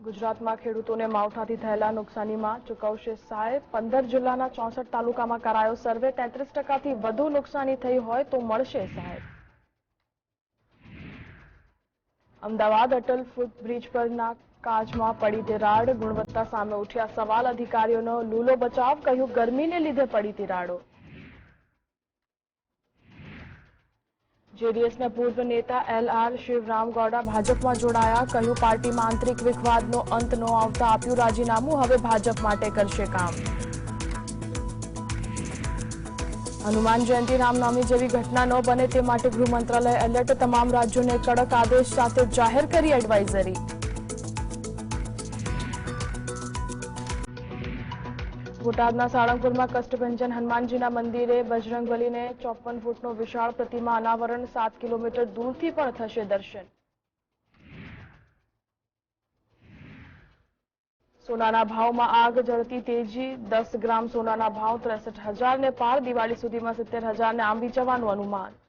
ગુજરાતમાં ખેડૂતોને માવઠાથી થયેલા નુકસાનીમાં ચૂકવશે સહાય 15 જિલ્લાના 64 તાલુકામાં કરાયો સર્વે 33% થી વધુ નુકસાની થઈ હોય તો મળશે સહાય। અમદાવાદ અટલ ફૂટબ્રિજ પરના કાચમાં પડી તિરાડ ગુણવત્તા સામે ઉઠ્યા સવાલ અધિકારીઓનો લૂલો બચાવ કહ્યું ગરમીને લીધે પડી તિરાડો। જેડીએસના પૂર્વ નેતા એલઆર શિવરામ ગૌડા ભાજપમાં જોડાયા કહ્યું પાર્ટીમાં આંતરિક વિખવાદનો અંત ન આવતા આપ્યું રાજીનામું હવે ભાજપ માટે કરશે કામ। હનુમાન જયંતિ રામનવમી જેવી ઘટના ન બને તે માટે ગૃહ મંત્રાલય એલર્ટ તમામ રાજ્યોને કડક આદેશ સાથે જાહેર કરી એડવાઇઝરી। બોટાદના સાળંગપુરમાં કષ્ટભંજન હનુમાનજીના મંદિરે બજરંગબલીને 54 ફૂટનો વિશાળ પ્રતિમા અનાવરણ 7 કિલોમીટર દૂરથી પણ થશે દર્શન। સોનાના ભાવમાં આગ ઝરતી તેજી 10 ગ્રામ સોનાના ભાવ 63,000 ને પાર દિવાળી સુધીમાં 70,000 ને આંબી જવાનું અનુમાન।